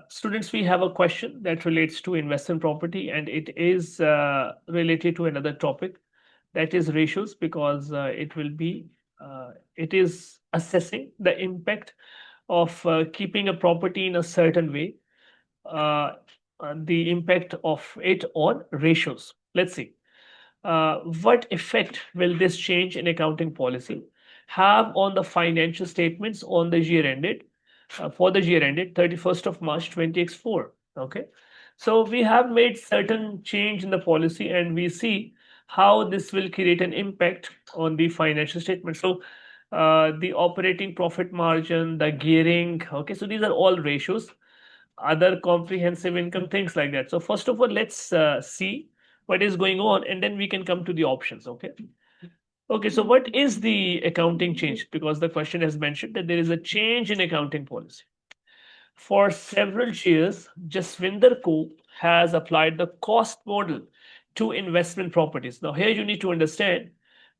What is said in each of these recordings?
Students, we have a question that relates to investment property, and it is related to another topic, that is ratios, because it is assessing the impact of keeping a property in a certain way, uh, the impact of it on ratios. Let's see. What effect will this change in accounting policy have on the financial statements on the year ended for the year ended 31st of March 2024? Okay, so we have made certain change in the policy, and we see how this will create an impact on the financial statement. So the operating profit margin, the gearing, okay, so these are all ratios, other comprehensive income, things like that. So first of all, let's see what is going on, and then we can come to the options. Okay. Okay, so what is the accounting change? Because the question has mentioned that there is a change in accounting policy. For several years, Jaswinder Co. has applied the cost model to investment properties. Now, here you need to understand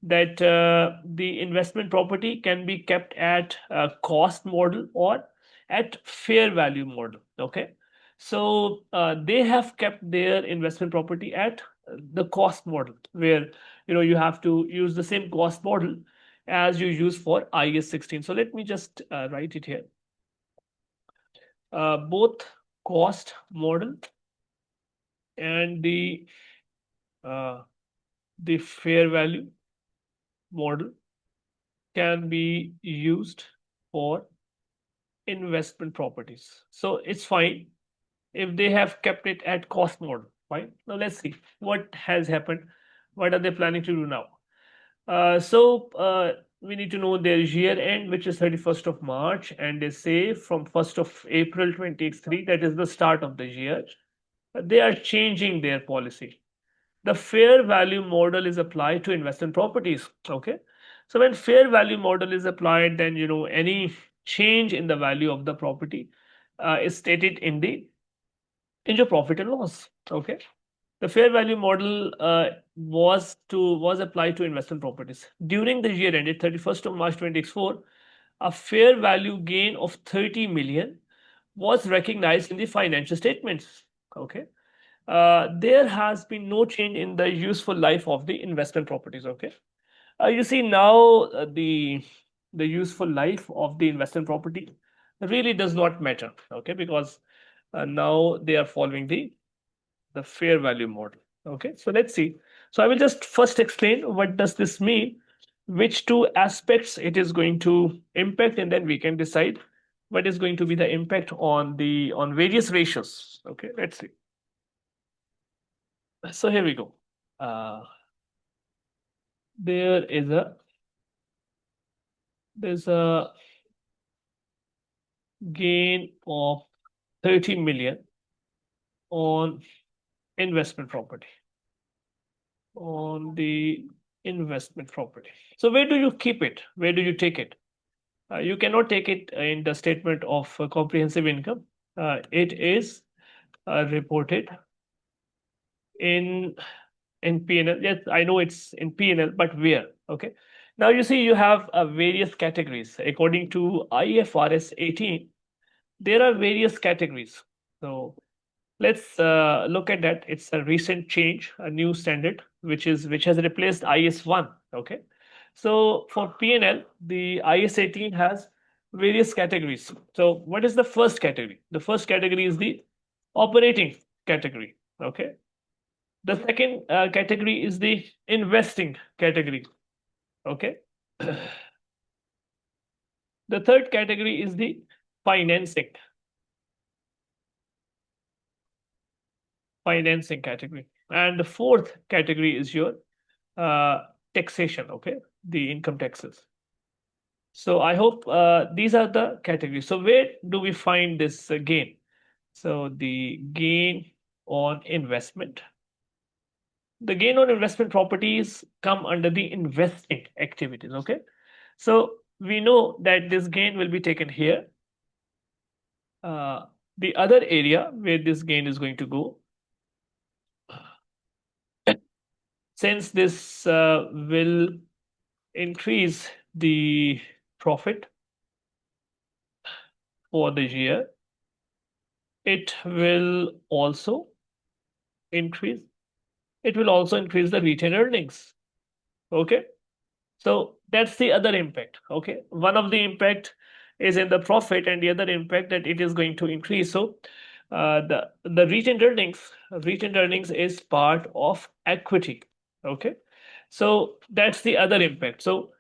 that the investment property can be kept at a cost model or at fair value model. Okay, so they have kept their investment property at the cost model, where you have to use the same cost model as you use for IAS 16. So let me just write it here. Both cost model and the fair value model can be used for investment properties. So it's fine if they have kept it at cost model. Fine. Now let's see what has happened. What are they planning to do now? We need to know their year end, which is 31st of March, and they say from 1st of April 2023, that is the start of the year, they are changing their policy. The fair value model is applied to investment properties. Okay, so when fair value model is applied, then any change in the value of the property is stated in your profit and loss. Okay, the fair value model was applied to investment properties during the year ended 31st of March 2024. A fair value gain of 30 million was recognized in the financial statements. Okay, there has been no change in the useful life of the investment properties. Okay, you see now the useful life of the investment property really does not matter. Okay, because now they are following the fair value model. Okay, so let's see. So I will just first explain what does this mean, which two aspects it is going to impact, and then we can decide what is going to be the impact on various ratios. Okay, let's see. So here we go. There's a gain of 30 million on investment property, on the investment property. So where do you keep it? Where do you take it? You cannot take it in the statement of comprehensive income. It is reported in P&L. Yes, I know it's in P&L, but where? Okay. Now you see you have various categories. According to IFRS 18, there are various categories. So let's look at that. It's a recent change, a new standard, which has replaced IAS 1. Okay. So for P&L, the IAS 18 has various categories. So what is the first category? The first category is the operating category. Okay. The second category is the investing category. Okay. The third category is the financing category. And the fourth category is your taxation, okay, the income taxes. So I hope these are the categories. So where do we find this gain? So the gain on investment. The gain on investment properties come under the investing activities, okay? So we know that this gain will be taken here. The other area where this gain is going to go, since this will increase the profit for the year, it will also increase. It will also increase the retained earnings. Okay. So that's the other impact. Okay. One of the impact is in the profit, and the other impact that it is going to increase. So the retained earnings is part of equity. Okay. So that's the other impact. So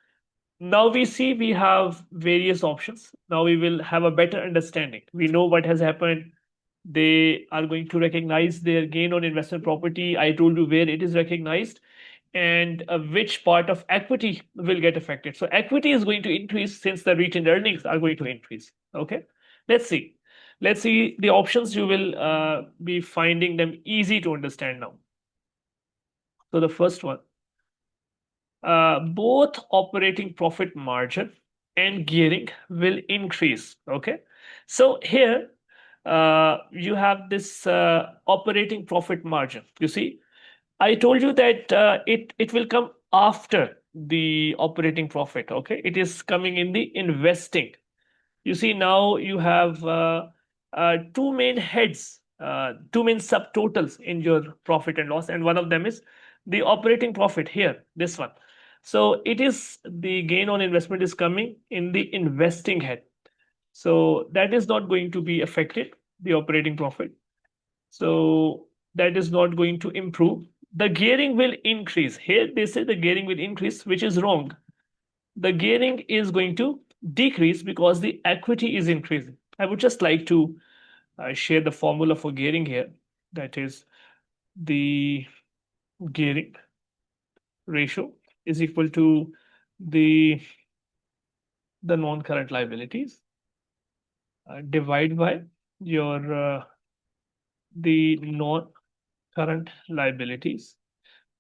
now we see we have various options. Now we will have a better understanding. We know what has happened. They are going to recognize their gain on investment property. I told you where it is recognized and which part of equity will get affected. So equity is going to increase since the retained earnings are going to increase. Okay, let's see. Let's see the options. You will be finding them easy to understand now. So the first one, both operating profit margin and gearing will increase. Okay, so here you have this operating profit margin. You see, I told you that it will come after the operating profit. Okay, it is coming in the investing. You see, now you have two main heads, two main subtotals in your profit and loss, and one of them is the operating profit here, this one. So it is the gain on investment is coming in the investing head. So that is not going to be affected, the operating profit. So that is not going to improve. The gearing will increase. Here they say the gearing will increase, which is wrong. The gearing is going to decrease because the equity is increasing. I would just like to share the formula for gearing here. That is the gearing ratio is equal to the non-current liabilities divide by your the non-current liabilities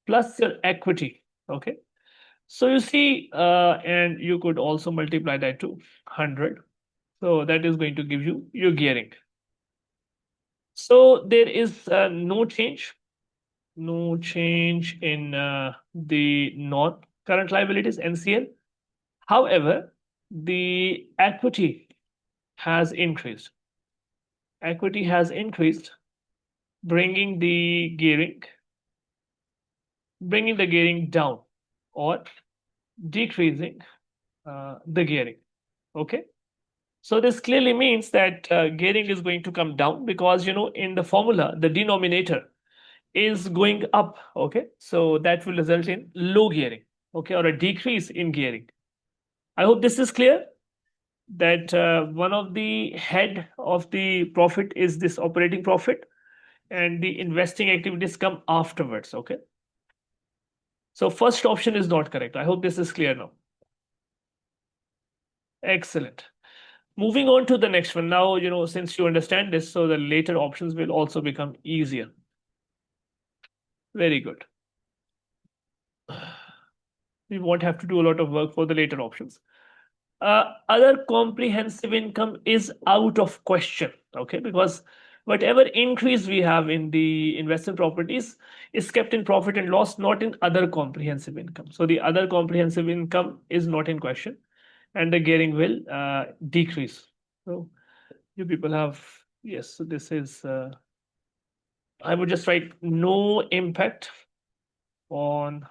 plus your equity. Okay. So you see, and you could also multiply that to 100. So that is going to give you your gearing. So there is no change in the non-current liabilities (NCL). However, the equity has increased. Equity has increased, bringing the gearing down or decreasing the gearing. Okay. So this clearly means that gearing is going to come down because, in the formula, the denominator is going up. Okay. So that will result in low gearing. Okay. Or a decrease in gearing. I hope this is clear that one of the head of the profit is this operating profit and the investing activities come afterwards. Okay. So first option is not correct. I hope this is clear now. Excellent. Moving on to the next one. Now, since you understand this, so the later options will also become easier. Very good. We won't have to do a lot of work for the later options. Other comprehensive income is out of question, okay? Because whatever increase we have in the investment properties is kept in profit and loss, not in other comprehensive income. So the other comprehensive income is not in question, and the gearing will decrease. So you people have, yes, so this is, I would just write no impact on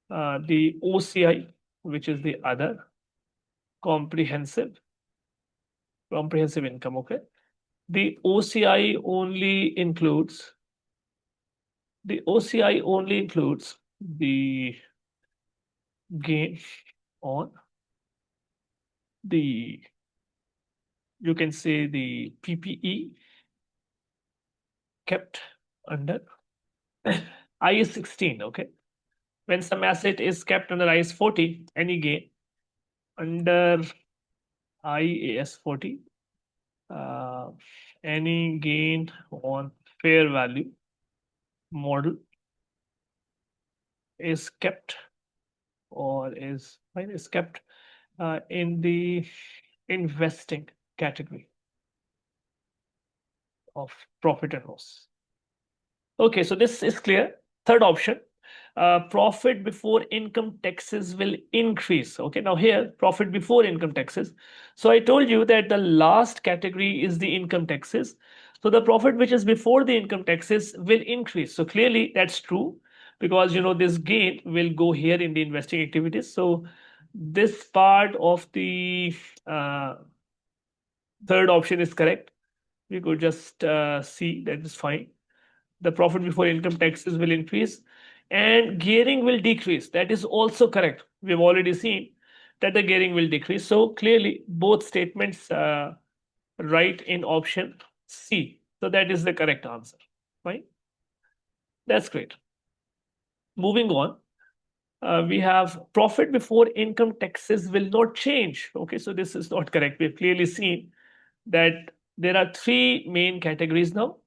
the OCI, which is the other comprehensive income. Okay, the OCI only includes the gain on the, you can say, the PPE kept under IAS 16. Okay, when some asset is kept under IAS 40, any gain under IAS 40, any gain on fair value model is kept or is kept in the investing category of profit and loss. Okay, so this is clear. Third option, profit before income taxes will increase. Okay, now here, profit before income taxes. So I told you that the last category is the income taxes. So the profit which is before the income taxes will increase. So clearly that's true, because this gain will go here in the investing activities. So this part of the uh, third option is correct. We could just see that is fine. The profit before income taxes will increase and gearing will decrease. That is also correct. We've already seen that the gearing will decrease. So clearly, both statements right in option C. So that is the correct answer. Fine. That's great. Moving on. We have profit before income taxes will not change. Okay, so this is not correct. We've clearly seen that there are three main categories now.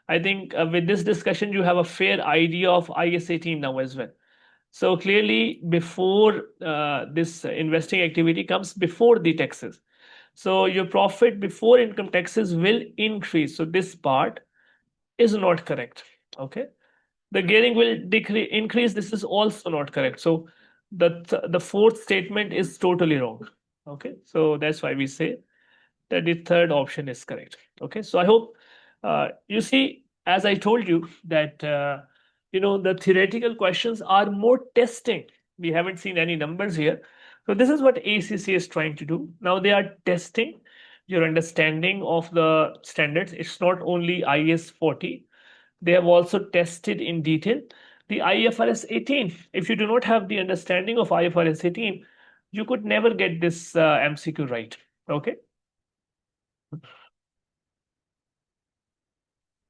I think with this discussion, you have a fair idea of IAS 18 now as well. So clearly, before this investing activity comes before the taxes. So your profit before income taxes will increase. So this part is not correct. Okay. The gearing will decrease, increase. This is also not correct. So the fourth statement is totally wrong. Okay. So that's why we say that the third option is correct. Okay, so I hope you see, as I told you, that the theoretical questions are more testing. We haven't seen any numbers here. So this is what ACCA is trying to do. Now they are testing your understanding of the standards. It's not only IAS 40. They have also tested in detail the IFRS 18. If you do not have the understanding of IFRS 18, you could never get this MCQ right. Okay.